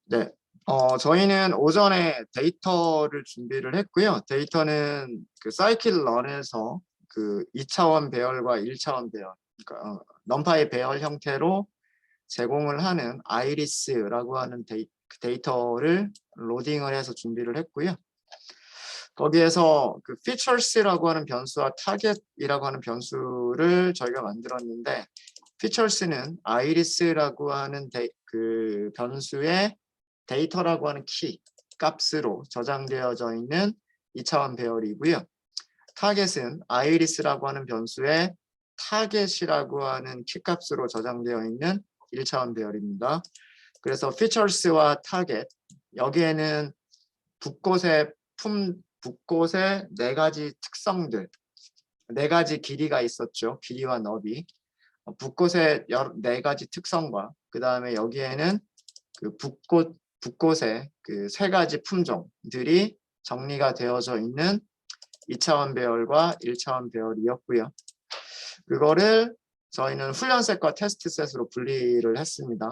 네. 저희는 오전에 데이터를 준비를 했고요. 데이터는 그 사이클런에서 그 2차원 배열과 1차원 배열, 그러니까 넘파이 배열 형태로 제공을 하는 아이리스라고 하는 그 데이터를 로딩을 해서 준비를 했고요. 거기에서 그 features라고 하는 변수와 target이라고 하는 변수를 저희가 만들었는데, features는 iris라고 하는 그 변수의 데이터라고 하는 키 값으로 저장되어져 있는 2차원 배열이고요. target은 iris라고 하는 변수의 target이라고 하는 키 값으로 저장되어 있는 1차원 배열입니다. 그래서 features와 target, 여기에는 붓꽃의 네 가지 특성들, 네 가지 길이가 있었죠. 길이와 너비. 붓꽃의 네 가지 특성과 그 다음에 여기에는 그 붓꽃의 그 세 가지 품종들이 정리가 되어져 있는 2차원 배열과 1차원 배열이었고요. 그거를 저희는 훈련셋과 테스트셋으로 분리를 했습니다.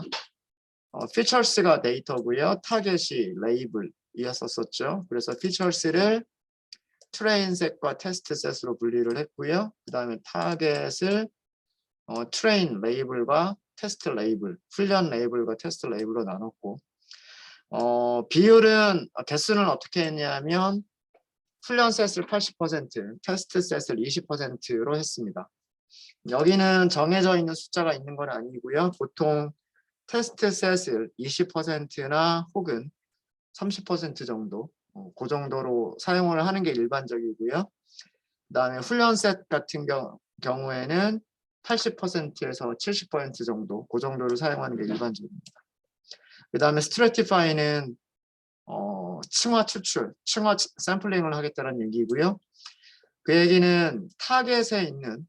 features가 데이터고요. 타겟이 레이블이었었죠. 그래서 features를 트레인셋과 테스트셋으로 분리를 했고요. 그 다음에 타겟을 트레인 레이블과 테스트 레이블, 훈련 레이블과 테스트 레이블로 나눴고, 비율은 개수는 어떻게 했냐면 훈련 셋을 80%, 테스트 셋을 20%로 했습니다. 여기는 정해져 있는 숫자가 있는 건 아니고요. 보통 테스트 셋을 20%나 혹은 30% 정도, 그 정도로 사용을 하는 게 일반적이고요. 그다음에 훈련 셋 같은 경우에는 80%에서 70% 정도, 그 정도를 사용하는 게 일반적입니다. 그 다음에 스트래티파이는 층화 추출, 층화 샘플링을 하겠다는 얘기고요. 그 얘기는 타겟에 있는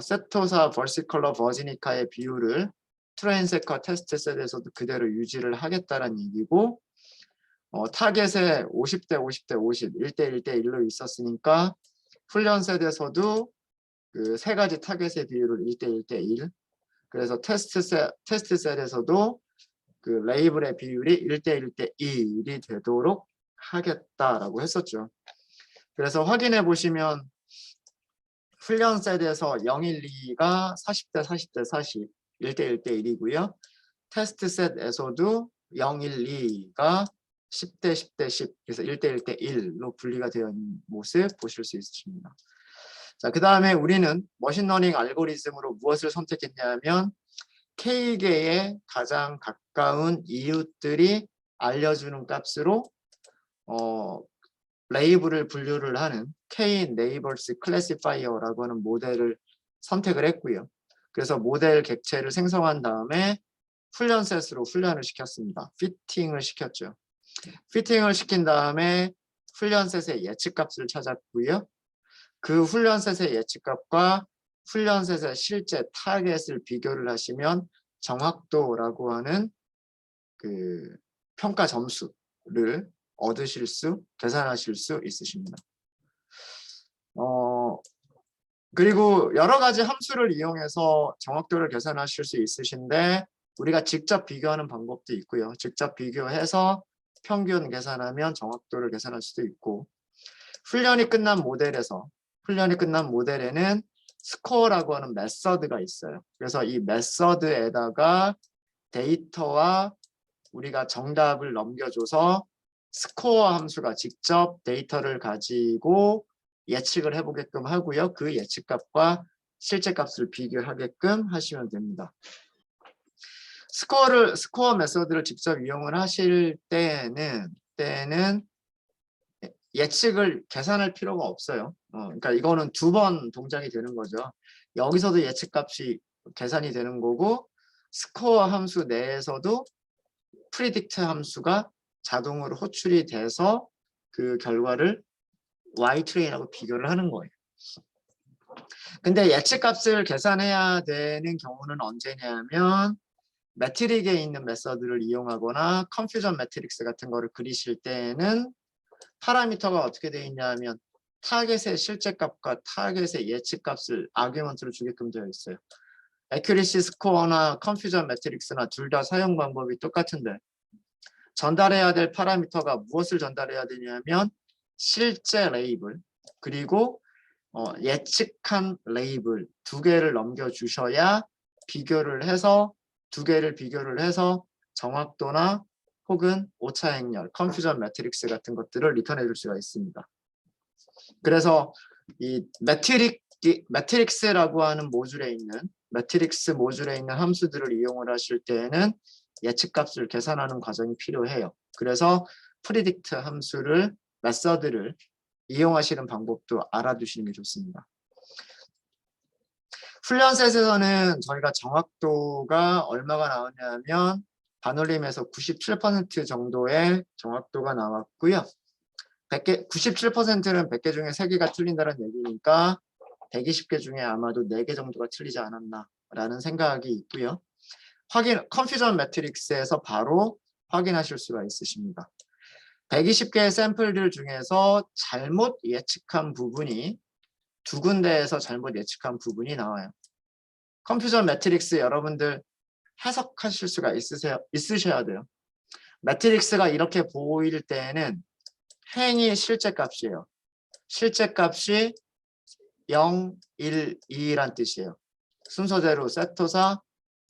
세토사 버시컬러 버지니카의 비율을 트레인셋과 테스트셋에서도 그대로 유지를 하겠다는 얘기고, 타겟에 50대 50대 50, 1대 1대 1로 있었으니까 훈련셋에서도 그 세 가지 타겟의 비율을 1대 1대 1, 그래서 테스트셋에서도 그 레이블의 비율이 1대 1대 1이 되도록 하겠다라고 했었죠. 그래서 확인해 보시면 훈련셋에서 012가 40대 40대 40, 1대 1대 1이고요. 테스트셋에서도 012가 10대 10대 10, 그래서 1대 1대 1로 분리가 되어 있는 모습 보실 수 있습니다. 자, 그 다음에 우리는 머신러닝 알고리즘으로 무엇을 선택했냐면 K개의 가장 가까운 이웃들이 알려주는 값으로 레이블을 분류를 하는 K-Neighbors Classifier라고 하는 모델을 선택을 했고요. 그래서 모델 객체를 생성한 다음에 훈련셋으로 훈련을 시켰습니다. 피팅을 시켰죠. 피팅을 시킨 다음에 훈련셋의 예측값을 찾았고요. 그 훈련셋의 예측값과 훈련셋의 실제 타겟을 비교를 하시면 정확도라고 하는 그 평가 점수를 계산하실 수 있으십니다. 그리고 여러 가지 함수를 이용해서 정확도를 계산하실 수 있으신데, 우리가 직접 비교하는 방법도 있고요. 직접 비교해서 평균 계산하면 정확도를 계산할 수도 있고, 훈련이 끝난 모델에는 스코어라고 하는 메서드가 있어요. 그래서 이 메서드에다가 데이터와 우리가 정답을 넘겨줘서 스코어 함수가 직접 데이터를 가지고 예측을 해보게끔 하고요. 그 예측값과 실제 값을 비교하게끔 하시면 됩니다. 스코어 메서드를 직접 이용을 하실 때는 예측을 계산할 필요가 없어요. 그러니까 이거는 두 번 동작이 되는 거죠. 여기서도 예측값이 계산이 되는 거고, 스코어 함수 내에서도 프리딕트 함수가 자동으로 호출이 돼서 그 결과를 Y트레인하고 비교를 하는 거예요. 근데 예측값을 계산해야 되는 경우는 언제냐면 매트릭에 있는 메서드를 이용하거나 컨퓨전 매트릭스 같은 거를 그리실 때에는 파라미터가 어떻게 되어 있냐면 타겟의 실제값과 타겟의 예측값을 아규먼트로 주게끔 되어 있어요. 애큐리시 스코어나 컨퓨전 매트릭스나 둘 다 사용 방법이 똑같은데 전달해야 될 파라미터가 무엇을 전달해야 되냐면 실제 레이블 그리고 예측한 레이블 두 개를 넘겨주셔야 두 개를 비교를 해서 정확도나 혹은 오차 행렬, 컨퓨전 매트릭스 같은 것들을 리턴해 줄 수가 있습니다. 그래서 이 매트릭스라고 하는 매트릭스 모듈에 있는 함수들을 이용을 하실 때에는 예측값을 계산하는 과정이 필요해요. 그래서 프리딕트 함수를 메서드를 이용하시는 방법도 알아두시는 게 좋습니다. 훈련셋에서는 저희가 정확도가 얼마가 나오냐면 반올림에서 97% 정도의 정확도가 나왔고요. 97%는 100개 중에 3개가 틀린다는 얘기니까 120개 중에 아마도 4개 정도가 틀리지 않았나라는 생각이 있고요. 컨퓨전 매트릭스에서 바로 확인하실 수가 있으십니다. 120개의 샘플들 중에서 잘못 예측한 부분이 두 군데에서 잘못 예측한 부분이 나와요. 컨퓨전 매트릭스 여러분들 해석하실 수가 있으셔야 돼요. 매트릭스가 이렇게 보일 때에는 행이 실제 값이에요. 실제 값이 0, 1, 2란 뜻이에요. 순서대로 세토사,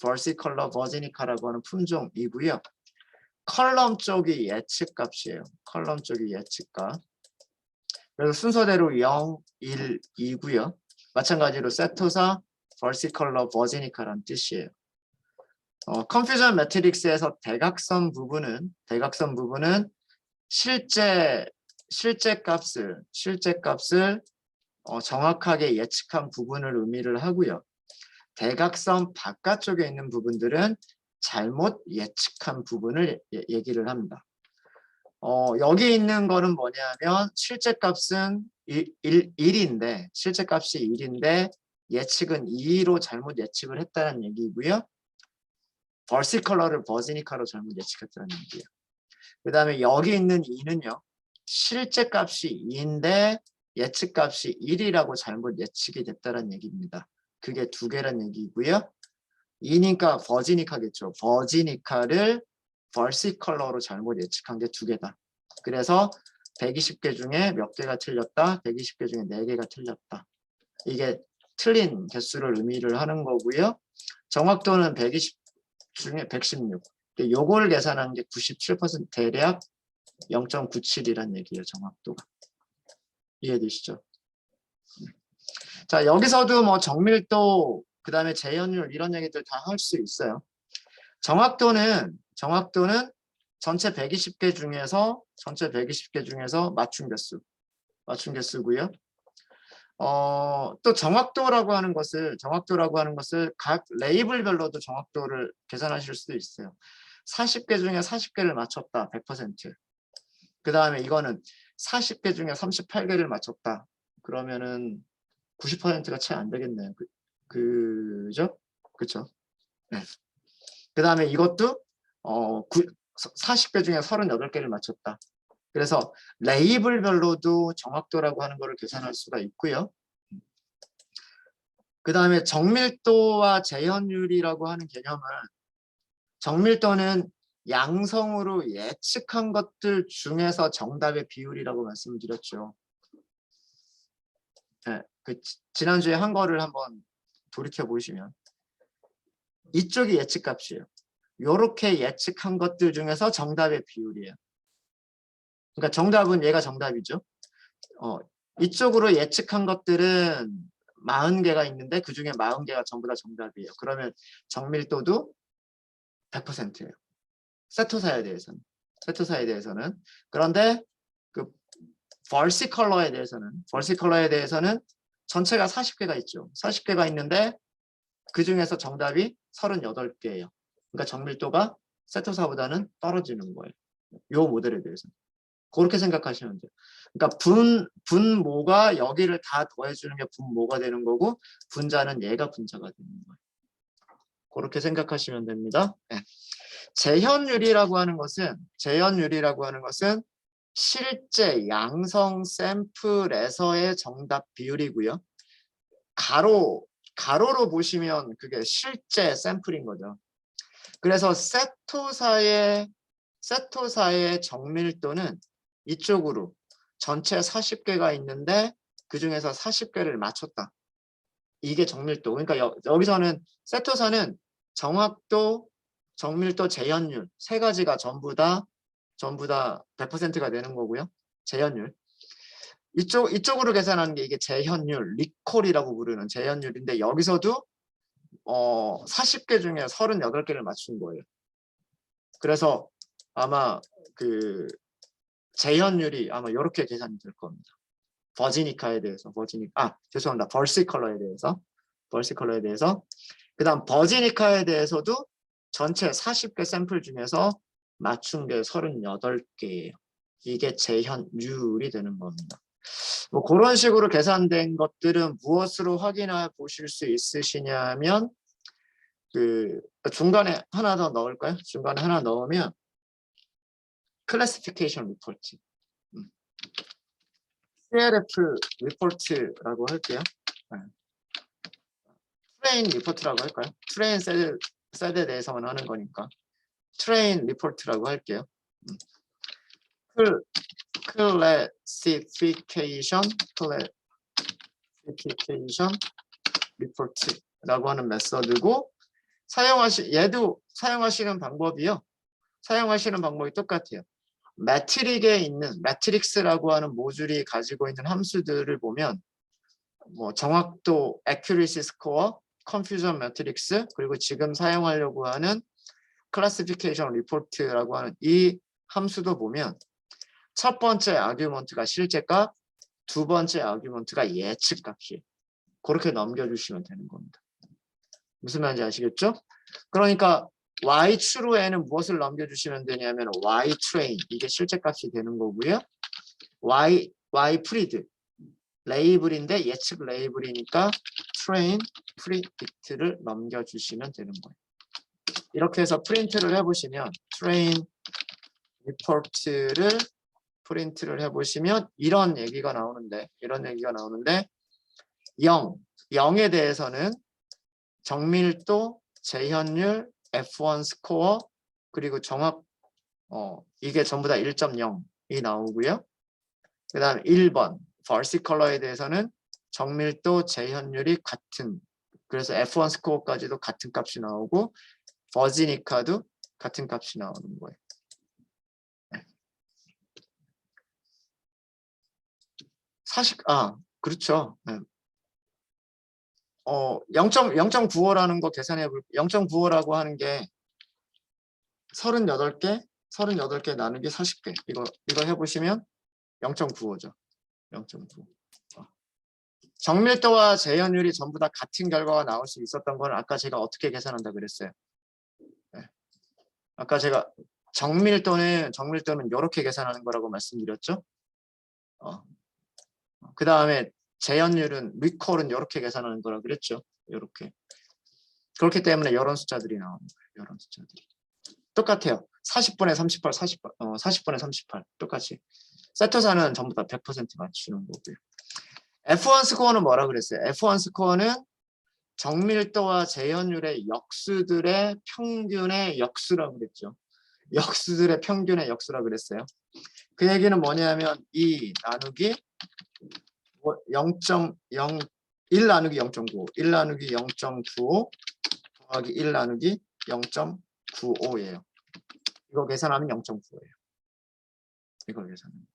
버시컬러, 버지니카라고 하는 품종이고요. 컬럼 쪽이 예측값이에요. 컬럼 쪽이 예측값. 그래서 순서대로 0, 1, 2고요. 마찬가지로 세토사, 버시컬러, 버지니카라는 뜻이에요. 컨퓨전 매트릭스에서 대각선 부분은 실제 값을 정확하게 예측한 부분을 의미를 하고요. 대각선 바깥쪽에 있는 부분들은 잘못 예측한 부분을 얘기를 합니다. 여기 있는 거는 뭐냐면 실제 값은 1인데 실제 값이 1인데 예측은 2로 잘못 예측을 했다는 얘기고요. 버시컬러를 버지니카로 잘못 예측했다는 얘기예요. 그 다음에 여기 있는 2는요. 실제 값이 2인데 예측 값이 1이라고 잘못 예측이 됐다는 얘기입니다. 그게 두 개란 얘기고요. 2니까 버지니카겠죠. 버지니카를 버시컬러로 잘못 예측한 게 두 개다. 그래서 120개 중에 몇 개가 틀렸다. 120개 중에 4개가 틀렸다. 이게 틀린 개수를 의미를 하는 거고요. 정확도는 120 중에 116. 요걸 계산한 게 97% 대략 0.97이란 얘기예요. 정확도가. 이해되시죠? 자, 여기서도 뭐 정밀도, 그 다음에 재현율 이런 얘기들 다 할 수 있어요. 정확도는 전체 120개 중에서 맞춤 개수고요. 또 정확도라고 하는 것을 각 레이블별로도 정확도를 계산하실 수도 있어요. 40개 중에 40개를 맞췄다. 100%. 그 다음에 이거는 40개 중에 38개를 맞췄다. 그러면은 90%가 채 안 되겠네요. 그죠? 그쵸? 네. 그 다음에 이것도 40개 중에 38개를 맞췄다. 그래서 레이블별로도 정확도라고 하는 것을 계산할 수가 있고요. 그 다음에 정밀도와 재현율이라고 하는 개념은 정밀도는 양성으로 예측한 것들 중에서 정답의 비율이라고 말씀을 드렸죠. 네, 지난주에 한 거를 한번 돌이켜 보시면 이쪽이 예측값이에요. 이렇게 예측한 것들 중에서 정답의 비율이에요. 그러니까 정답은 얘가 정답이죠. 이쪽으로 예측한 것들은 40개가 있는데 그 중에 40개가 전부 다 정답이에요. 그러면 정밀도도 100%예요. 세토사에 대해서는. 그런데 그 버시컬러에 대해서는 전체가 40개가 있죠. 40개가 있는데 그 중에서 정답이 38개예요. 그러니까 정밀도가 세토사보다는 떨어지는 거예요. 이 모델에 대해서. 그렇게 생각하시면 돼요. 그러니까 분모가 여기를 다 더해주는 게 분모가 되는 거고 분자는 얘가 분자가 되는 거예요. 그렇게 생각하시면 됩니다. 네. 재현율이라고 하는 것은 실제 양성 샘플에서의 정답 비율이고요. 가로 가로로 보시면 그게 실제 샘플인 거죠. 그래서 세토사의 정밀도는 이쪽으로 전체 40개가 있는데 그 중에서 40개를 맞췄다. 이게 정밀도. 그러니까 여기서는 세토사는 정확도, 정밀도, 재현율 세 가지가 전부 다 100%가 되는 거고요. 재현율. 이쪽으로 계산하는 게 이게 재현율, 리콜이라고 부르는 재현율인데 여기서도 40개 중에 38개를 맞춘 거예요. 그래서 아마 그 재현율이 아마 이렇게 계산이 될 겁니다. 버지니카에 대해서, 죄송합니다. 벌시컬러에 대해서. 그다음 버지니카에 대해서도 전체 40개 샘플 중에서 맞춘 게 38개예요. 이게 재현율이 되는 겁니다. 뭐 그런 식으로 계산된 것들은 무엇으로 확인해 보실 수 있으시냐면 그 중간에 하나 더 넣을까요? 중간에 하나 넣으면 클래시피케이션 리포트, CLF 리포트라고 할게요. 트레인 리포트라고 할까요? 트레인 셋에 대해서만 하는 거니까 트레인 리포트라고 할게요. 클래시피케이션 리포트라고 하는 메서드고 얘도 사용하시는 방법이요. 사용하시는 방법이 똑같아요. 매트릭스라고 하는 모듈이 가지고 있는 함수들을 보면 뭐 정확도, accuracy score, confusion matrix, 그리고 지금 사용하려고 하는 classification report라고 하는 이 함수도 보면 첫 번째 아규먼트가 실제값, 두 번째 아규먼트가 예측값이에요. 그렇게 넘겨주시면 되는 겁니다. 무슨 말인지 아시겠죠? 그러니까 y true에는 무엇을 넘겨주시면 되냐면 y train, 이게 실제값이 되는 거고요. y preed, 레이블인데 예측 레이블이니까 train predict를 넘겨주시면 되는 거예요. 이렇게 해서 프린트를 해보시면 train report를 프린트를 해보시면 이런 얘기가 나오는데 0에 대해서는 정밀도, 재현율, F1 스코어, 그리고 정확 이게 전부 다 1.0이 나오고요. 그 다음 1번 벌시컬러에 대해서는 정밀도, 재현율이 같은, 그래서 F1 스코어까지도 같은 값이 나오고 버지니카도 같은 값이 나오는 거예요. 그렇죠. 0.95라는 거 계산해 볼게요. 0.95라고 하는 게 38개 나누기 40개. 이거 해보시면 0.95죠. 0.95. 정밀도와 재현율이 전부 다 같은 결과가 나올 수 있었던 건 아까 제가 어떻게 계산한다 그랬어요. 네. 아까 제가 정밀도는 이렇게 계산하는 거라고 말씀드렸죠. 그 다음에 재현율은 리콜은 이렇게 계산하는 거라고 그랬죠. 이렇게. 그렇기 때문에 이런 숫자들이 나오는 거예요. 이런 숫자들이. 똑같아요. 40분의 38, 40분의 38 똑같이. 세터사는 전부 다 100% 맞추는 거고요. F1 스코어는 뭐라 그랬어요? F1 스코어는 정밀도와 재현율의 역수들의 평균의 역수라고 그랬죠. 역수들의 평균의 역수라고 그랬어요. 그 얘기는 뭐냐면 2 나누기 0.0 1 나누기 0.95 1 나누기 0.95 더하기 1 나누기 0.95예요. 이거 계산하면 0.95예요. 이걸 계산하면.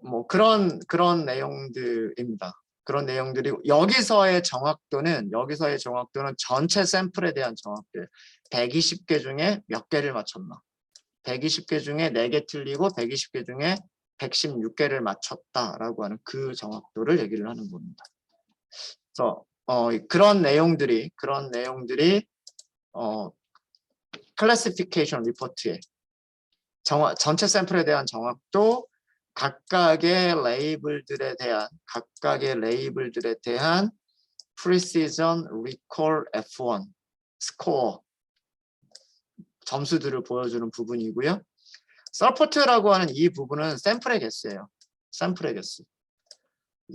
뭐 그런 내용들입니다. 그런 내용들이고 여기서의 정확도는 전체 샘플에 대한 정확도 120개 중에 몇 개를 맞췄나? 120개 중에 4개 틀리고 120개 중에 116개를 맞췄다라고 하는 그 정확도를 얘기를 하는 겁니다. 그래서 그런 내용들이 클래시피케이션 리포트에 전체 샘플에 대한 정확도, 각각의 레이블들에 대한 precision recall F1 스코어 점수들을 보여주는 부분이고요. 서포트라고 하는 이 부분은 샘플의 개수예요. 샘플의 개수.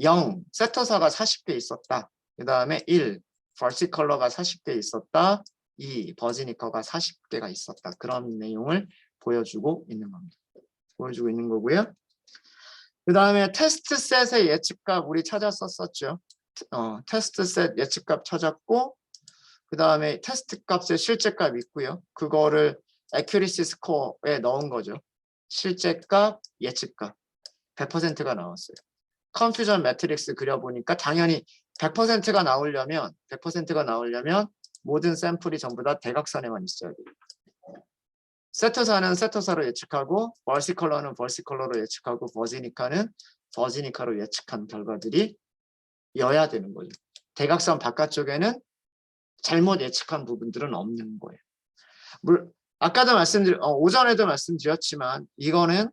0, 세터사가 40개 있었다. 그 다음에 1, 버시컬러가 40개 있었다. 2, 버지니커가 40개가 있었다. 그런 내용을 보여주고 있는 겁니다. 보여주고 있는 거고요. 그 다음에 테스트 셋의 예측값 우리 찾았었죠. 테스트 셋 예측값 찾았고, 그 다음에 테스트 값의 실제값 있고요. 그거를 accuracy score에 넣은 거죠. 실제값, 예측값 100%가 나왔어요. 컨퓨전 매트릭스 그려보니까 당연히 100%가 나오려면 모든 샘플이 전부 다 대각선에만 있어야 돼요. 세터사는 세터사로 예측하고, 버시컬러는 버시컬러로 예측하고, 버지니카는 버지니카로 예측한 결과들이 여야 되는 거죠. 대각선 바깥쪽에는 잘못 예측한 부분들은 없는 거예요. 아까도 오전에도 말씀드렸지만 이거는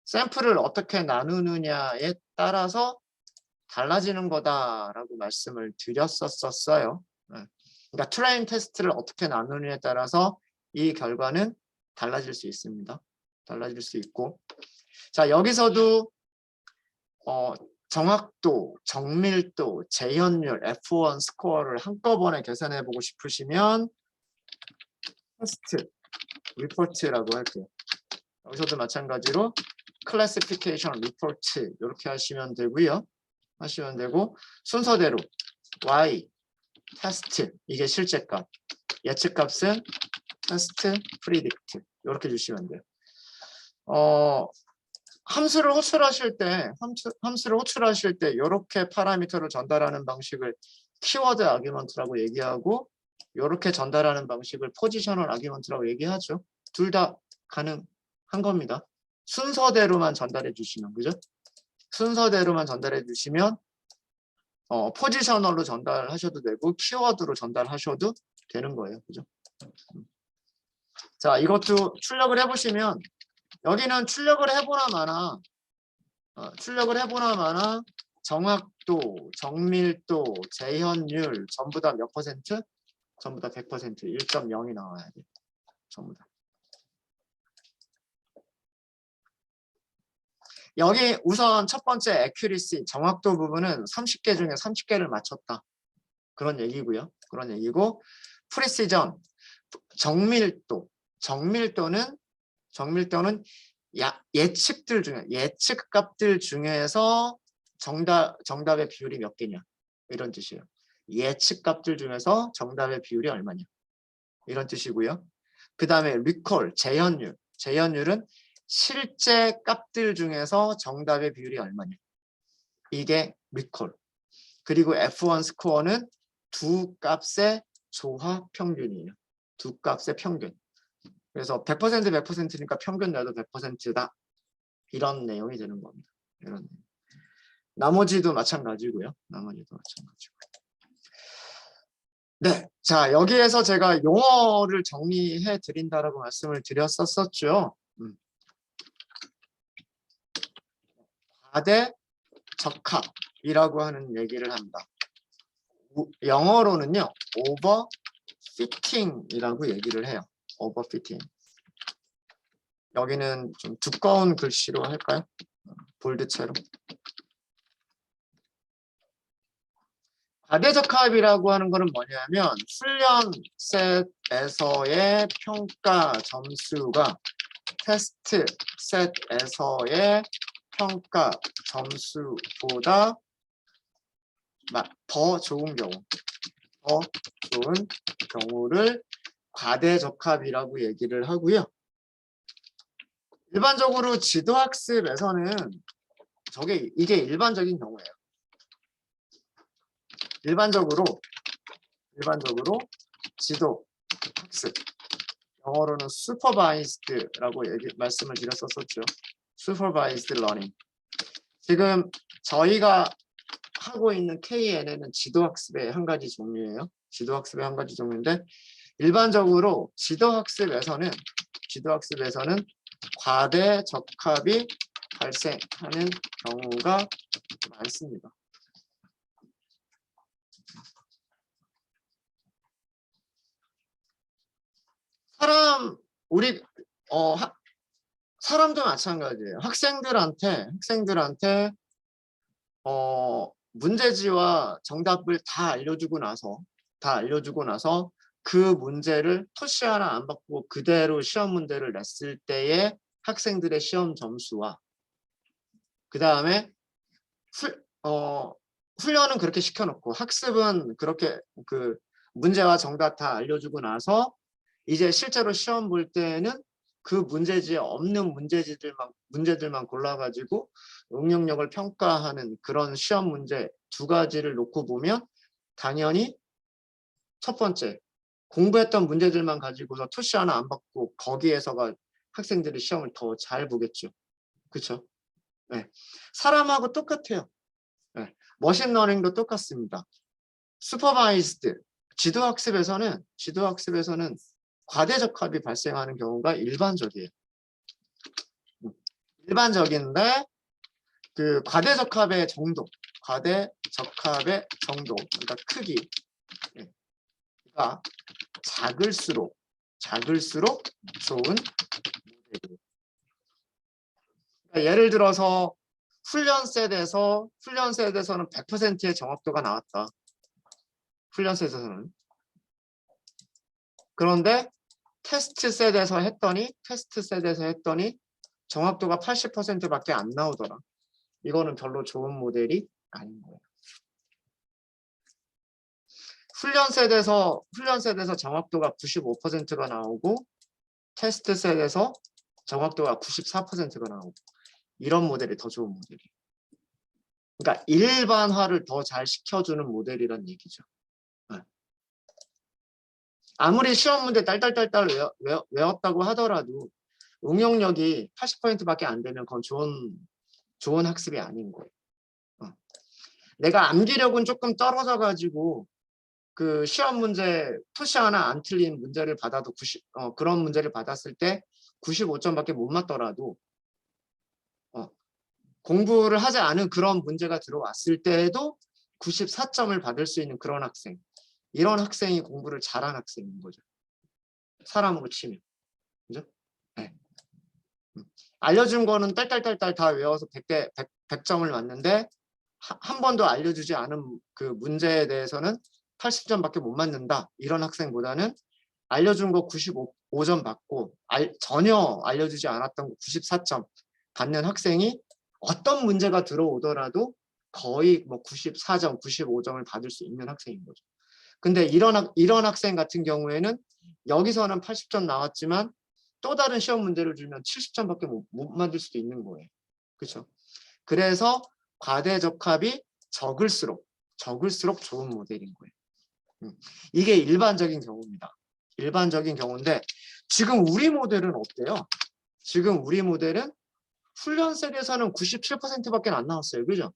샘플을 어떻게 나누느냐에 따라서 달라지는 거다라고 말씀을 드렸었어요. 그러니까 트레인 테스트를 어떻게 나누느냐에 따라서 이 결과는 달라질 수 있습니다. 달라질 수 있고, 자 여기서도 정확도, 정밀도, 재현율, F1 스코어를 한꺼번에 계산해 보고 싶으시면 테스트 리포트라고 할게요. 여기서도 마찬가지로 클래시피케이션 리포트 이렇게 하시면 되고요. 하시면 되고, 순서대로 Y 테스트 이게 실제값, 예측값은 테스트 프리딕트 이렇게 주시면 돼요. 함수를 호출하실 때 이렇게 파라미터를 전달하는 방식을 키워드 아규먼트라고 얘기하고, 이렇게 전달하는 방식을 포지셔널 아규먼트라고 얘기하죠. 둘 다 가능한 겁니다. 순서대로만 전달해 주시면, 그죠? 순서대로만 전달해 주시면 포지셔널로 전달하셔도 되고 키워드로 전달하셔도 되는 거예요. 그죠? 자, 이것도 출력을 해보시면 여기는 출력을 해보나 마나 정확도, 정밀도, 재현율 전부 다 몇 퍼센트? 전부 다 100%, 1.0이 나와야 돼요. 전부 다. 여기 우선 첫 번째 accuracy, 정확도 부분은 30개 중에 30개를 맞췄다. 그런 얘기고요. 그런 얘기고, precision, 정밀도는 예측들 중에, 예측값들 중에서 정답의 비율이 몇 개냐 이런 뜻이에요. 예측값들 중에서 정답의 비율이 얼마냐 이런 뜻이고요. 그 다음에 recall, 재현율은 실제 값들 중에서 정답의 비율이 얼마냐 이게 recall. 그리고 F1 스코어는 두 값의 조합 평균이에요. 두 값의 평균. 그래서 100%니까 평균 내도 100%다. 이런 내용이 되는 겁니다. 이런 내용. 나머지도 마찬가지고요. 네, 자 여기에서 제가 용어를 정리해 드린다라고 말씀을 드렸었죠. 과대 적합이라고 하는 얘기를 합니다. 영어로는요, overfitting이라고 얘기를 해요. overfitting. 여기는 좀 두꺼운 글씨로 할까요? 볼드체로. 과대적합이라고 하는 거는 뭐냐면 훈련 셋에서의 평가 점수가 테스트 셋에서의 평가 점수보다 더 좋은 경우를 과대적합이라고 얘기를 하고요. 일반적으로 지도학습에서는 이게 일반적인 경우예요. 일반적으로 지도학습, 영어로는 supervised라고 말씀을 드렸었죠. supervised learning. 지금 저희가 하고 있는 KNN은 지도학습의 한 가지 종류예요. 지도학습의 한 가지 종류인데 일반적으로 지도학습에서는 과대적합이 발생하는 경우가 많습니다. 우리 사람도 마찬가지예요. 학생들한테 문제지와 정답을 다 알려주고 나서 그 문제를 토시 하나 안 받고 그대로 시험 문제를 냈을 때의 학생들의 시험 점수와 그 다음에 훈련은 그렇게 시켜놓고 학습은 그렇게 그 문제와 정답 다 알려주고 나서 이제 실제로 시험 볼 때는 그 문제지에 없는 문제들만 골라가지고 응용력을 평가하는 그런 시험 문제 두 가지를 놓고 보면 당연히 첫 번째 공부했던 문제들만 가지고서 토시 하나 안 받고 거기에서가 학생들이 시험을 더 잘 보겠죠. 그렇죠? 네. 사람하고 똑같아요. 네. 머신러닝도 똑같습니다. 슈퍼바이스드 지도학습에서는 과대적합이 발생하는 경우가 일반적이에요. 일반적인데 그 과대적합의 정도, 그러니까 크기가 작을수록 좋은 모델이에요. 그러니까 예를 들어서 훈련셋에서는 100%의 정확도가 나왔다. 훈련셋에서는. 그런데 테스트셋에서 했더니 정확도가 80%밖에 안 나오더라. 이거는 별로 좋은 모델이 아닌 거예요. 훈련셋에서 정확도가 95%가 나오고 테스트셋에서 정확도가 94%가 나오고 이런 모델이 더 좋은 모델이에요. 그러니까 일반화를 더 잘 시켜주는 모델이란 얘기죠. 네. 아무리 시험 문제 딸딸딸딸 외웠다고 하더라도 응용력이 80%밖에 안 되면 그건 좋은 학습이 아닌 거예요. 내가 암기력은 조금 떨어져가지고 그 시험 문제 토시 하나 안 틀린 문제를 받아도 그런 문제를 받았을 때 95점밖에 못 맞더라도 공부를 하지 않은 그런 문제가 들어왔을 때에도 94점을 받을 수 있는 그런 학생. 이런 학생이 공부를 잘한 학생인 거죠. 사람으로 치면. 그죠? 네. 알려준 거는 딸딸딸딸 다 외워서 100점을 맞는데 한 번도 알려주지 않은 그 문제에 대해서는 80점밖에 못 맞는다. 이런 학생보다는 알려준 거 95점 받고 전혀 알려주지 않았던 거 94점 받는 학생이 어떤 문제가 들어오더라도 거의 뭐 94점, 95점을 받을 수 있는 학생인 거죠. 근데 이런 학생 같은 경우에는 여기서는 80점 나왔지만 또 다른 시험 문제를 주면 70점밖에 못 만들 수도 있는 거예요. 그렇죠? 그래서 과대적합이 적을수록 좋은 모델인 거예요. 이게 일반적인 경우입니다. 일반적인 경우인데 지금 우리 모델은 어때요? 지금 우리 모델은 훈련셀에서는 97%밖에 안 나왔어요. 그죠?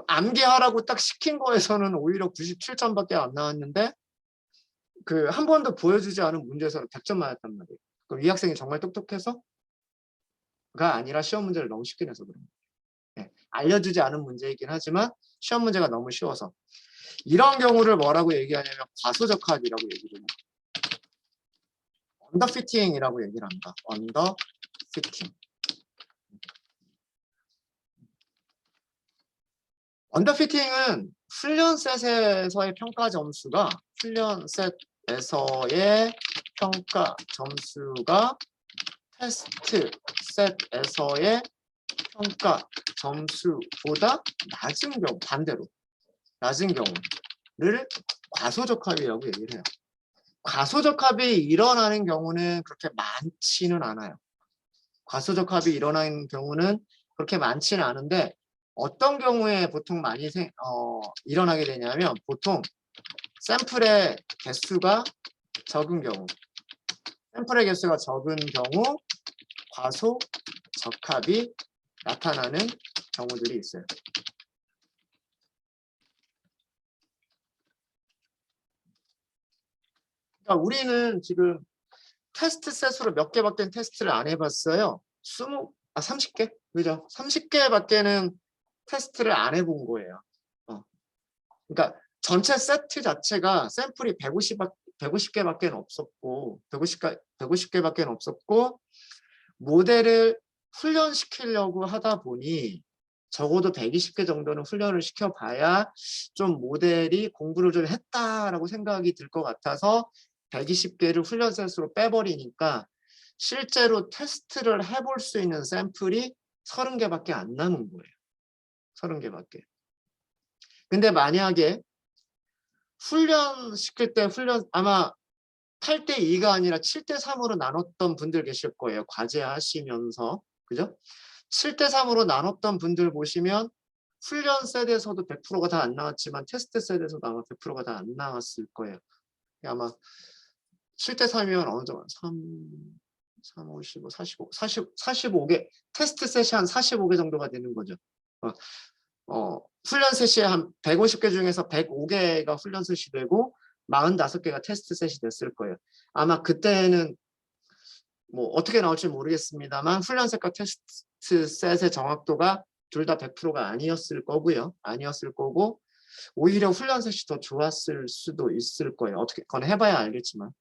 암기하라고 딱 시킨 거에서는 오히려 97점밖에 안 나왔는데 그 한 번도 보여주지 않은 문제에서는 100점 맞았단 말이에요. 그럼 이 학생이 정말 똑똑해서가 아니라 시험 문제를 너무 쉽게 내서 그런 거예요. 네. 알려주지 않은 문제이긴 하지만 시험 문제가 너무 쉬워서 이런 경우를 뭐라고 얘기하냐면 과소적합이라고 얘기를 해요. 언더피팅이라고 얘기를 합니다. 언더피팅. 언더피팅은 훈련셋에서의 평가 점수가 테스트셋에서의 평가 점수보다 낮은 경우, 반대로 낮은 경우를 과소적합이라고 얘기를 해요. 과소적합이 일어나는 경우는 그렇게 많지는 않아요. 과소적합이 일어나는 경우는 그렇게 많지는 않은데 어떤 경우에 보통 많이 일어나게 되냐면 보통 샘플의 개수가 적은 경우 과소적합이 나타나는 경우들이 있어요. 그러니까 우리는 지금 테스트셋으로 몇 개밖에 테스트를 안 해봤어요. 30개? 그죠? 30개밖에는 테스트를 안 해본 거예요. 그러니까 전체 세트 자체가 샘플이 150개밖에 없었고 모델을 훈련시키려고 하다 보니 적어도 120개 정도는 훈련을 시켜봐야 좀 모델이 공부를 좀 했다라고 생각이 들 것 같아서 120개를 훈련셋으로 빼버리니까 실제로 테스트를 해볼 수 있는 샘플이 30개밖에 안 남은 거예요. 30개밖에. 근데 만약에 훈련시킬 때 아마 8대2가 아니라 7대3으로 나눴던 분들 계실 거예요. 과제하시면서. 그죠? 7대3으로 나눴던 분들 보시면 훈련 셋에서도 100%가 다 안 나왔지만 테스트 셋에서도 아마 100%가 다 안 나왔을 거예요. 아마 7대3이면 어느 정도 3, 5, 15, 45개 테스트 셋이 한 45개 정도가 되는 거죠. 훈련 셋이 한 150개 중에서 105개가 훈련 셋이 되고 45개가 테스트 셋이 됐을 거예요. 아마 그때는 뭐 어떻게 나올지 모르겠습니다만 훈련 셋과 테스트 셋의 정확도가 둘 다 100%가 아니었을 거고요. 아니었을 거고 오히려 훈련 셋이 더 좋았을 수도 있을 거예요. 어떻게 그건 해봐야 알겠지만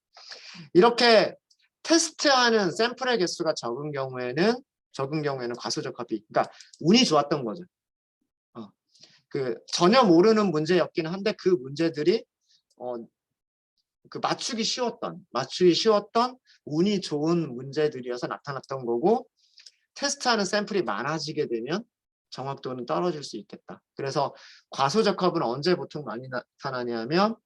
이렇게 테스트하는 샘플의 개수가 적은 경우에는 과소적합이 그러니까 운이 좋았던 거죠. 그 전혀 모르는 문제였긴 한데 그 문제들이 그 맞추기 쉬웠던 운이 좋은 문제들이어서 나타났던 거고 테스트하는 샘플이 많아지게 되면 정확도는 떨어질 수 있겠다. 그래서 과소적합은 언제 보통 많이 나타나냐면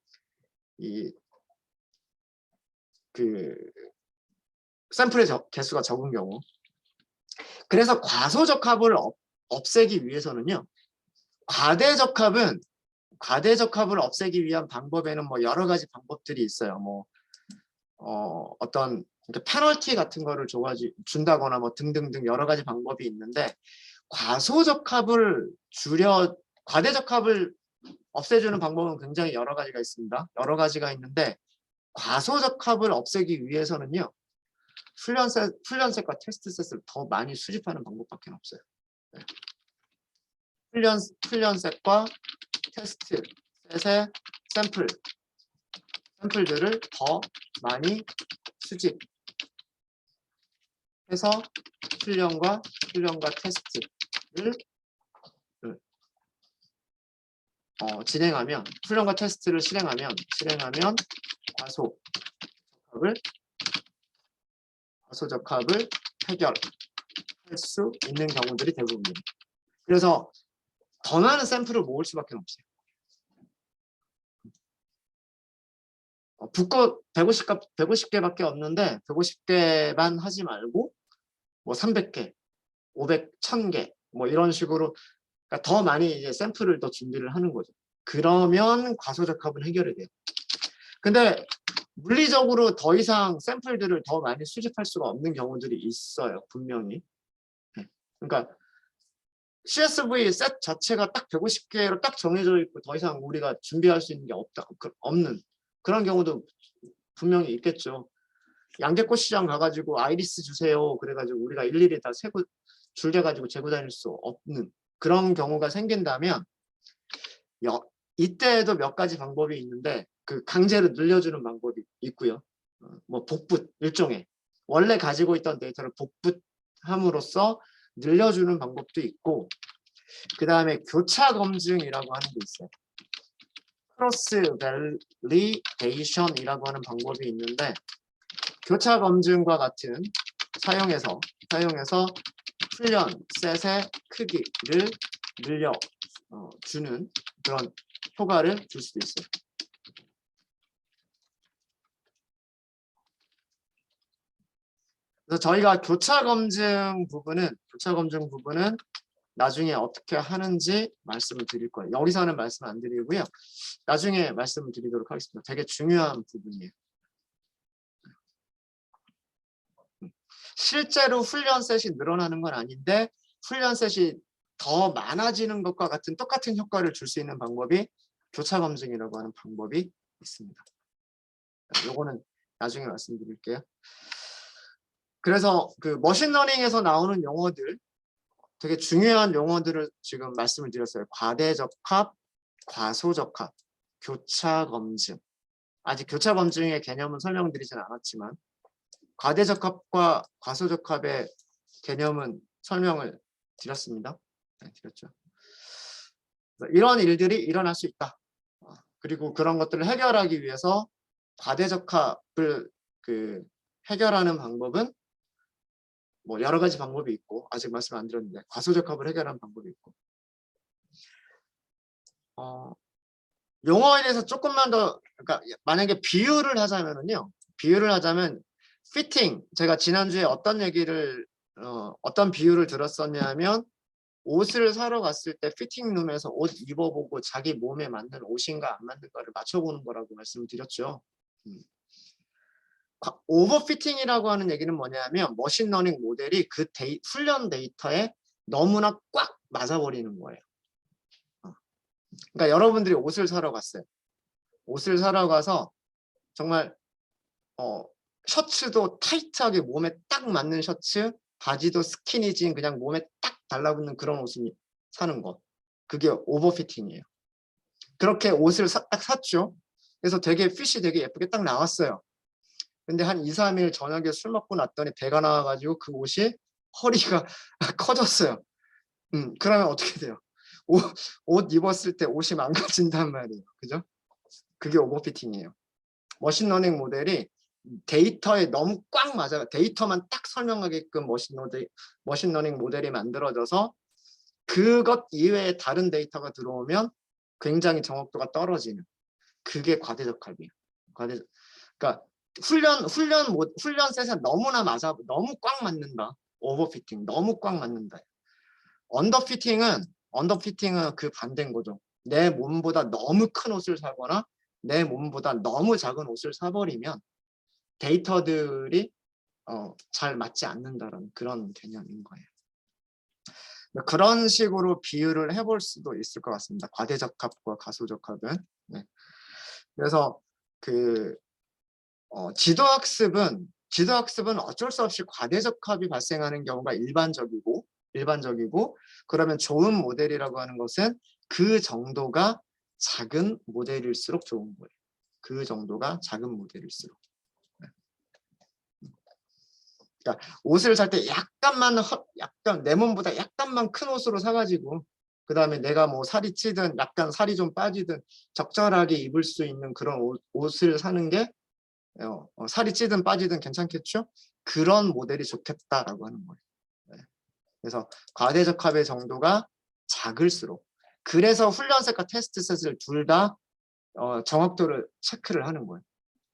그 샘플의 개수가 적은 경우. 그래서 과소적합을 없애기 위해서는요. 과대적합을 없애기 위한 방법에는 뭐 여러 가지 방법들이 있어요. 뭐 어떤 페널티 같은 거를 준다거나 뭐 등등등 여러 가지 방법이 있는데 과대적합을 없애주는 방법은 굉장히 여러 가지가 있습니다. 여러 가지가 있는데 과소적합을 없애기 위해서는요. 훈련셋과 테스트셋을 더 많이 수집하는 방법밖에 없어요. 네. 훈련셋과 테스트셋의 샘플들을 더 많이 수집해서 훈련과 테스트를 훈련과 테스트를 실행하면 과소적합을 해결할 수 있는 경우들이 대부분입니다. 그래서 더 많은 샘플을 모을 수밖에 없어요. 150개밖에 없는데 150개만 하지 말고 뭐 300개, 500, 1000개 뭐 이런 식으로 그러니까 더 많이 이제 샘플을 더 준비를 하는 거죠. 그러면 과소적합은 해결이 돼요. 근데 물리적으로 더 이상 샘플들을 더 많이 수집할 수가 없는 경우들이 있어요. 분명히. 그러니까 CSV 셋 자체가 딱 150개로 딱 정해져 있고 더 이상 우리가 준비할 수 있는 게 없는 그런 경우도 분명히 있겠죠. 양재꽃 시장 가가지고 아이리스 주세요. 그래가지고 우리가 일일이 다 줄대가지고 재고 다닐 수 없는 그런 경우가 생긴다면 이때에도 몇 가지 방법이 있는데 그 강제로 늘려주는 방법이 있고요. 뭐 복붙 일종의 원래 가지고 있던 데이터를 복붙함으로써 늘려주는 방법도 있고 그 다음에 교차 검증이라고 하는 게 있어요. 크로스 밸리데이션이라고 하는 방법이 있는데 교차 검증과 같은 사용해서 훈련 셋의 크기를 늘려주는 그런 효과를 줄 수도 있어요. 그래서 저희가 교차 검증 부분은 나중에 어떻게 하는지 말씀을 드릴 거예요. 여기서는 말씀 안 드리고요. 나중에 말씀을 드리도록 하겠습니다. 되게 중요한 부분이에요. 실제로 훈련셋이 늘어나는 건 아닌데 훈련셋이 더 많아지는 것과 같은 똑같은 효과를 줄 수 있는 방법이 교차 검증이라고 하는 방법이 있습니다. 요거는 나중에 말씀드릴게요. 그래서 그 머신러닝에서 나오는 용어들 되게 중요한 용어들을 지금 말씀을 드렸어요. 과대적합, 과소적합, 교차 검증. 아직 교차 검증의 개념은 설명드리진 않았지만 과대적합과 과소적합의 개념은 설명을 드렸습니다. 네, 드렸죠. 이런 일들이 일어날 수 있다. 그리고 그런 것들을 해결하기 위해서 과대적합을 해결하는 방법은 뭐 여러 가지 방법이 있고, 아직 말씀 안 드렸는데 과소적합을 해결하는 방법이 있고, 용어에 대해서 조금만 더, 그러니까 만약에 비유를 하자면은요, 비유를 하자면 피팅, 제가 지난주에 어떤 비유를 들었었냐면, 옷을 사러 갔을 때 피팅룸에서 옷 입어보고 자기 몸에 맞는 옷인가 안 맞는가를 맞춰보는 거라고 말씀드렸죠. 오버피팅이라고 하는 얘기는 뭐냐면 머신러닝 모델이 그 훈련 데이터에 너무나 꽉 맞아버리는 거예요. 그러니까 여러분들이 옷을 사러 갔어요. 옷을 사러 가서 정말 셔츠도 타이트하게 몸에 딱 맞는 셔츠, 바지도 스키니진 그냥 몸에 딱 달라붙는 그런 옷을 사는 것. 그게 오버피팅이에요. 그렇게 옷을 딱 샀죠. 그래서 핏이 되게 예쁘게 딱 나왔어요. 근데 한 2, 3일 저녁에 술 먹고 났더니 배가 나와가지고 그 옷이 허리가 커졌어요. 그러면 어떻게 돼요? 옷 입었을 때 옷이 망가진단 말이에요. 그죠? 그게 오버피팅이에요. 머신러닝 모델이 데이터에 너무 꽉 맞아요. 데이터만 딱 설명하게끔 머신러닝 모델이 만들어져서 그것 이외에 다른 데이터가 들어오면 굉장히 정확도가 떨어지는, 그게 과대적합이에요. 그러니까 훈련 셋에 너무나 너무 꽉 맞는다. 오버피팅, 너무 꽉 맞는다. 언더피팅은 그 반대인 거죠. 내 몸보다 너무 큰 옷을 사거나 내 몸보다 너무 작은 옷을 사버리면 데이터들이 잘 맞지 않는다는 그런 개념인 거예요. 그런 식으로 비유를 해볼 수도 있을 것 같습니다. 과대적합과 가소적합은. 네. 그래서 지도학습은 어쩔 수 없이 과대적합이 발생하는 경우가 일반적이고, 그러면 좋은 모델이라고 하는 것은 그 정도가 작은 모델일수록 좋은 거예요. 그 정도가 작은 모델일수록. 그러니까 옷을 살 때 약간 내 몸보다 약간만 큰 옷으로 사가지고, 그 다음에 내가 뭐 살이 찌든 약간 살이 좀 빠지든 적절하게 입을 수 있는 그런 옷을 사는 게 살이 찌든 빠지든 괜찮겠죠? 그런 모델이 좋겠다라고 하는 거예요. 네. 그래서 과대적합의 정도가 작을수록, 그래서 훈련셋과 테스트셋을 둘 다 정확도를 체크를 하는 거예요.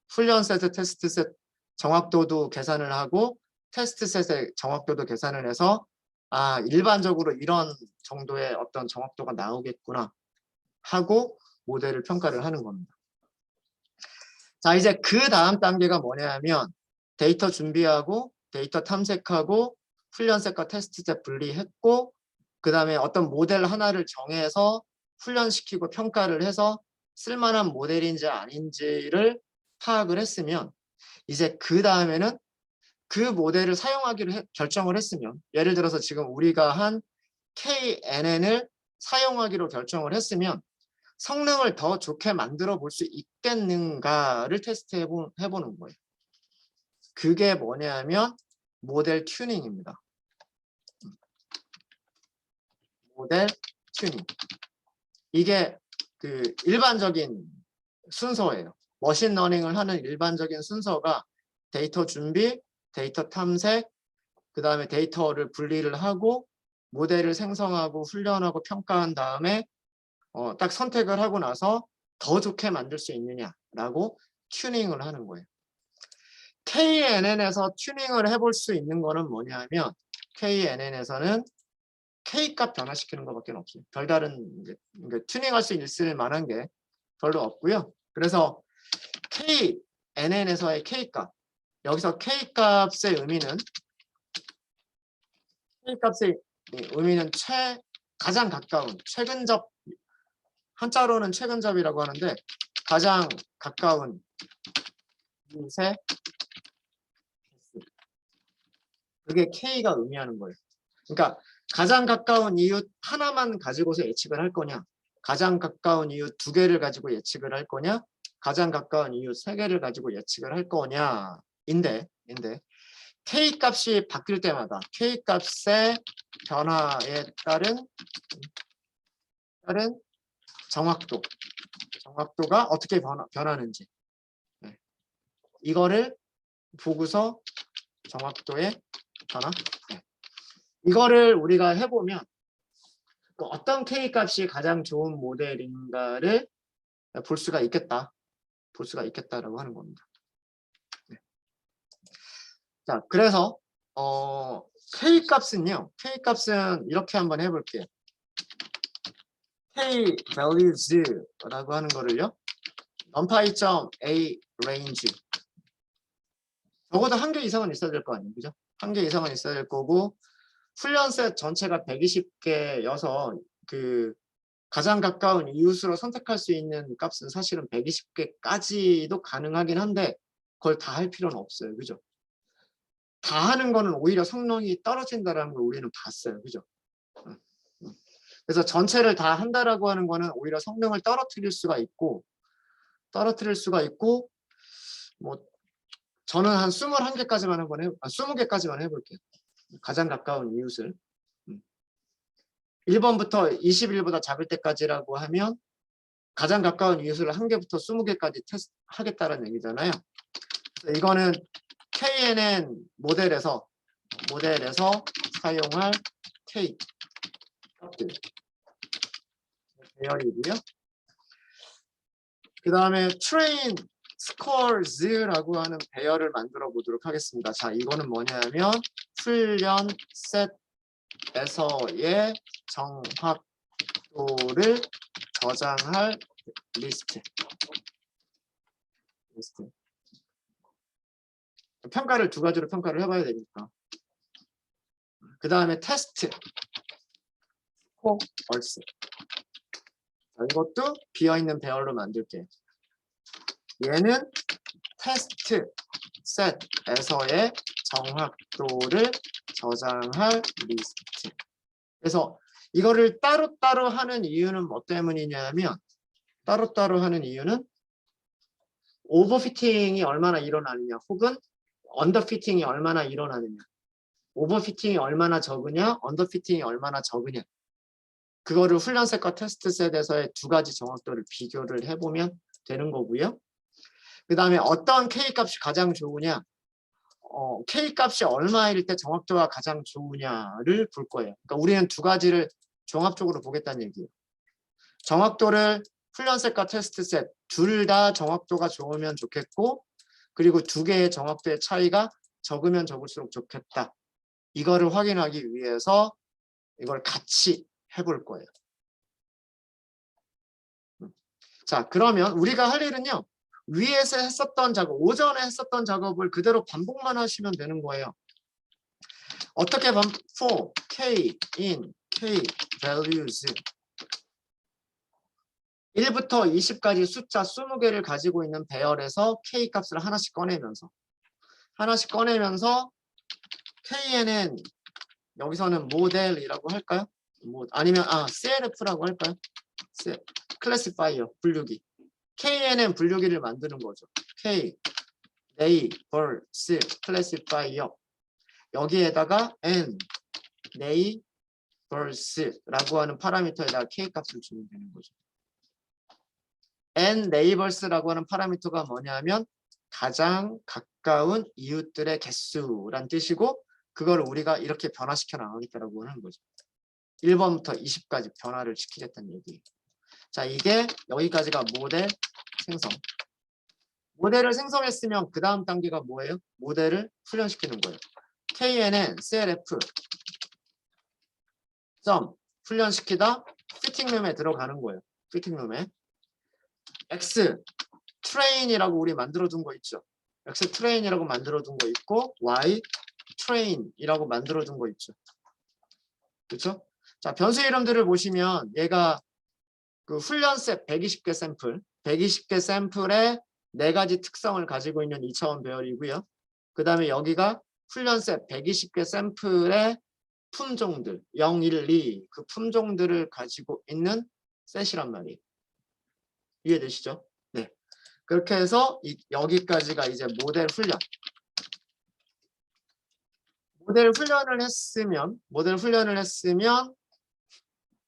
훈련셋, 테스트셋 정확도도 계산을 하고 테스트셋의 정확도도 계산을 해서 일반적으로 이런 정도의 어떤 정확도가 나오겠구나 하고 모델을 평가를 하는 겁니다. 자, 이제 그 다음 단계가 뭐냐면 데이터 준비하고 데이터 탐색하고 훈련셋과 테스트셋 분리했고, 그 다음에 어떤 모델 하나를 정해서 훈련시키고 평가를 해서 쓸만한 모델인지 아닌지를 파악을 했으면, 이제 그 다음에는 그 모델을 사용하기로 결정을 했으면, 예를 들어서 지금 우리가 한 KNN을 사용하기로 결정을 했으면 성능을 더 좋게 만들어 볼 수 있겠는가를 테스트해 보는 거예요. 그게 뭐냐면 모델 튜닝입니다. 모델 튜닝. 이게 일반적인 순서예요. 머신러닝을 하는 일반적인 순서가 데이터 준비, 데이터 탐색, 그 다음에 데이터를 분리를 하고 모델을 생성하고 훈련하고 평가한 다음에 딱 선택을 하고 나서 더 좋게 만들 수 있느냐라고 튜닝을 하는 거예요. KNN에서 튜닝을 해볼 수 있는 거는 뭐냐면 KNN에서는 K값 변화시키는 것밖에 없어요. 별다른 튜닝할 수 있을 만한 게 별로 없고요. 그래서 KNN에서의 K값, 여기서 K값의 의미는 가장 가까운 최근접, 한자로는 최근접이라고 하는데 가장 가까운 이웃의 개수, 그게 K가 의미하는 거예요. 그러니까 가장 가까운 이웃 하나만 가지고서 예측을 할 거냐, 가장 가까운 이웃 2개를 가지고 예측을 할 거냐, 가장 가까운 이웃 3개를 가지고 예측을 할 거냐인데 K 값이 바뀔 때마다 K 값의 변화에 따른 정확도가 어떻게 변하는지 이거를 보고서 정확도의 변화 이거를 우리가 해보면 어떤 K 값이 가장 좋은 모델인가를 볼 수가 있겠다라고 하는 겁니다. 자, 그래서 K 값은요. K 값은 이렇게 한번 해볼게요. K values라고 하는 거를요. numpy.a range 적어도 한 개 이상은 있어야 될 거 아니에요, 그죠? 한 개 이상은 있어야 될 거고 훈련셋 전체가 120개여서 그 가장 가까운 이웃으로 선택할 수 있는 값은 사실은 120개까지도 가능하긴 한데 그걸 다 할 필요는 없어요, 그죠? 다 하는 거는 오히려 성능이 떨어진다는 걸 우리는 봤어요, 그죠? 그래서 전체를 다 한다라고 하는 거는 오히려 성능을 떨어뜨릴 수가 있고 뭐 저는 한 21개까지만 한번 20개까지만 해볼게요. 가장 가까운 이웃을 1번부터 21보다 작을 때까지라고 하면 가장 가까운 이웃을 1개부터 20개까지 테스트 하겠다는 얘기잖아요. 이거는 KNN 모델에서 사용할 K 값들 배열이고요. 그 다음에 train scores라고 하는 배열을 만들어 보도록 하겠습니다. 자, 이거는 뭐냐면 훈련 셋에서의 정확도를 저장할 리스트. 평가를 두 가지로 평가를 해봐야 되니까. 그 다음에 테스트 스코어스. 이것도 비어있는 배열로 만들게요. 얘는 테스트 셋에서의 정확도를 저장할 리스트. 그래서 이거를 따로따로 하는 이유는 뭐 때문이냐면 따로따로 하는 이유는 오버피팅이 얼마나 일어나느냐 혹은 언더피팅이 얼마나 일어나느냐 오버피팅이 얼마나 적으냐 언더피팅이 얼마나 적으냐 그거를 훈련셋과 테스트셋에서의 두 가지 정확도를 비교를 해보면 되는 거고요. 그 다음에 어떤 K값이 가장 좋으냐 K값이 얼마일 때 정확도가 가장 좋으냐를 볼 거예요. 그러니까 우리는 두 가지를 종합적으로 보겠다는 얘기예요. 정확도를 훈련셋과 테스트셋 둘 다 정확도가 좋으면 좋겠고 그리고 두 개의 정확도의 차이가 적으면 적을수록 좋겠다. 이거를 확인하기 위해서 이걸 같이 해볼 거예요. 자, 그러면 우리가 할 일은요. 위에서 했었던 작업, 오전에 했었던 작업을 그대로 반복만 하시면 되는 거예요. 어떻게 for k in k values 1부터 20까지 숫자 20개를 가지고 있는 배열에서 k 값을 하나씩 꺼내면서 kn은 여기서는 모델이라고 할까요? 아니면 CLF라고 할까요? 클래시파이어 분류기. KNN 분류기를 만드는 거죠. K, neighbors, classifier. 여기에다가 n, neighbors라고 하는 파라미터에다가 K 값을 주면 되는 거죠. n, neighbors라고 하는 파라미터가 뭐냐면 가장 가까운 이웃들의 개수란 뜻이고 그걸 우리가 이렇게 변화시켜 나가겠다라고 하는 거죠. 1번부터 20까지 변화를 시키겠다는 얘기예요. 자, 이게 여기까지가 모델 생성. 모델을 생성했으면 그 다음 단계가 뭐예요? 모델을 훈련시키는 거예요. KNN, CLF, 훈련시키다 피팅룸에 들어가는 거예요. 피팅룸에. X, train이라고 우리 만들어둔 거 있죠. X train이라고 만들어둔 거 있고 Y, train이라고 만들어둔 거 있죠. 그렇죠? 자, 변수 이름들을 보시면 얘가 그 훈련셋 120개 샘플, 120개 샘플에 4가지 특성을 가지고 있는 2차원 배열이고요. 그 다음에 여기가 훈련셋 120개 샘플의 품종들, 0, 1, 2, 그 품종들을 가지고 있는 셋이란 말이에요. 이해되시죠? 네. 그렇게 해서 여기까지가 이제 모델 훈련. 모델 훈련을 했으면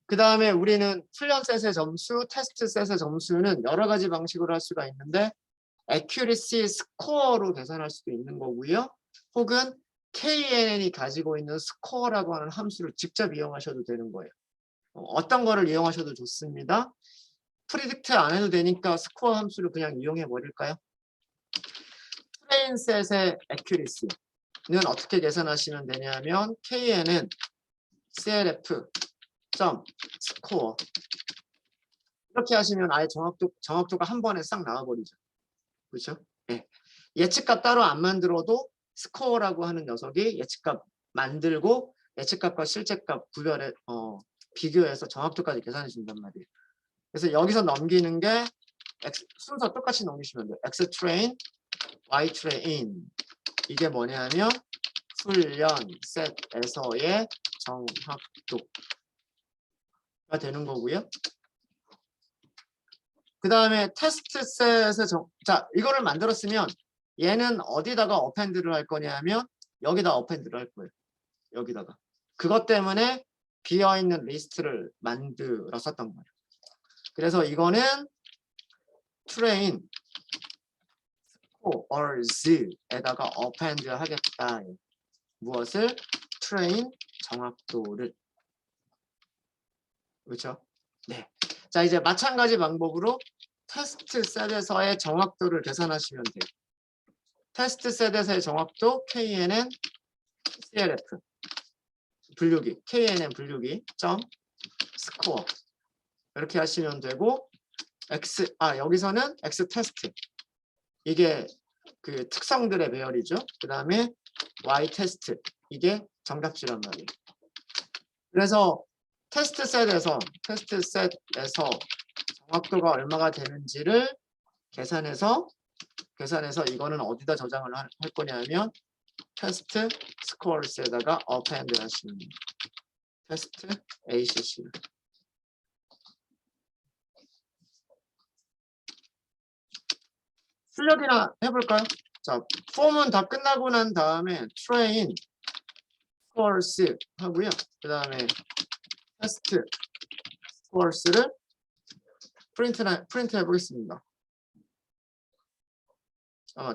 그 다음에 우리는 훈련 셋의 점수, 테스트 셋의 점수는 여러 가지 방식으로 할 수가 있는데 accuracy 스코어로 계산할 수도 있는 거고요. 혹은 KNN이 가지고 있는 스코어라고 하는 함수를 직접 이용하셔도 되는 거예요. 어떤 거를 이용하셔도 좋습니다. 프리딕트 안 해도 되니까 스코어 함수를 그냥 이용해 버릴까요? 트레인 셋의 accuracy는 어떻게 계산하시면 되냐면 KNN CLF 점 스코어 이렇게 하시면 아예 정확도가 한 번에 싹 나와버리죠. 그렇죠? 네. 예측값 따로 안 만들어도 스코어라고 하는 녀석이 예측값 만들고 예측값과 실제값 비교해서 정확도까지 계산해 준단 말이에요. 그래서 여기서 넘기는 게 순서 똑같이 넘기시면 돼요. X 트레인, Y 트레인. 이게 뭐냐면 훈련 셋에서의 정확도가 되는 거고요. 그 다음에 테스트 셋의 자, 이거를 만들었으면 얘는 어디다가 어펜드를 할 거냐면 여기다 어펜드를 할 거예요. 여기다가. 그것 때문에 비어있는 리스트를 만들었었던 거예요. 그래서 이거는 train scores에다가 append 하겠다. 무엇을? train 정확도를. 그렇죠? 네. 자, 이제 마찬가지 방법으로 테스트 셋에서의 정확도를 계산하시면 돼요. 테스트 셋에서의 정확도 KNN CLF 분류기 KNN 분류기 점 스코어 이렇게 하시면 되고 여기서는 X 테스트 이게 그 특성들의 배열이죠. 그 다음에 Y 테스트 이게 정답지란 말이에요. 그래서 테스트 셋에서 정확도가 얼마가 되는지를 계산해서 이거는 어디다 저장을 할 거냐면 테스트 스코어스에다가 append 하시면 돼요. 테스트 ACC. 출력이나 해볼까요? 자, 폼은 다 끝나고 난 다음에 train scores 하고요. 그 다음에 테스트 scores를 프린트 해보겠습니다.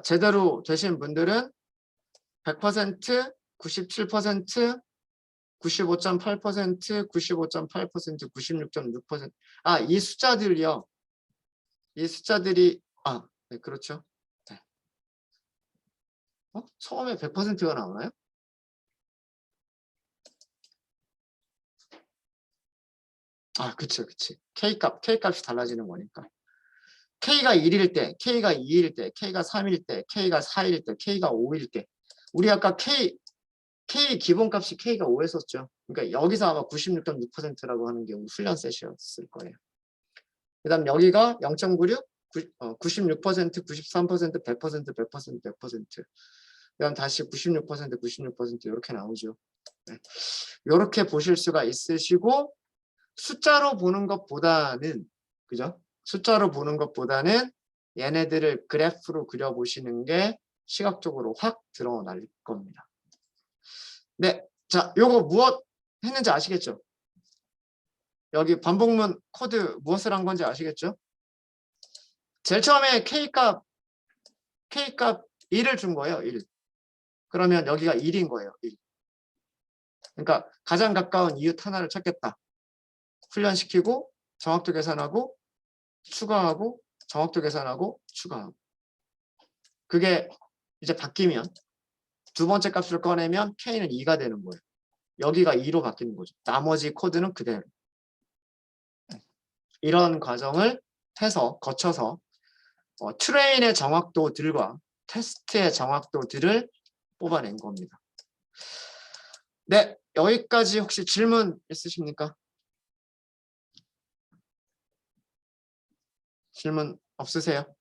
제대로 되신 분들은 100%, 97%, 95.8%, 95.8%, 96.6%. 이 숫자들이요. 이 숫자들이 네, 그렇죠. 네. 처음에 100%가 나오나요? 그치. K값이 달라지는 거니까. K가 1일 때, K가 2일 때, K가 3일 때, K가 4일 때, K가 5일 때. 우리 아까 K 기본값이 K가 5였었죠. 그러니까 여기서 아마 96.6%라고 하는 게 훈련 셋이었을 거예요. 그 다음 여기가 0.96, 96%, 93%, 100%, 100%, 100%. 그 다음 다시 96% 이렇게 나오죠. 네. 이렇게 보실 수가 있으시고 숫자로 보는 것보다는 그죠? 숫자로 보는 것보다는 얘네들을 그래프로 그려보시는 게 시각적으로 확 드러날 겁니다. 네, 자, 요거 무엇 했는지 아시겠죠? 여기 반복문 코드 무엇을 한 건지 아시겠죠? 제일 처음에 K값 1을 준 거예요. 1. 그러면 여기가 1인 거예요. 1. 그러니까 가장 가까운 이웃 하나를 찾겠다. 훈련시키고 정확도 계산하고 추가하고 정확도 계산하고 추가하고. 그게 이제 바뀌면 두 번째 값을 꺼내면 K는 2가 되는 거예요. 여기가 2로 바뀌는 거죠. 나머지 코드는 그대로. 이런 과정을 거쳐서 트레인의 정확도들과 테스트의 정확도들을 뽑아낸 겁니다. 네, 여기까지 혹시 질문 있으십니까? 질문 없으세요?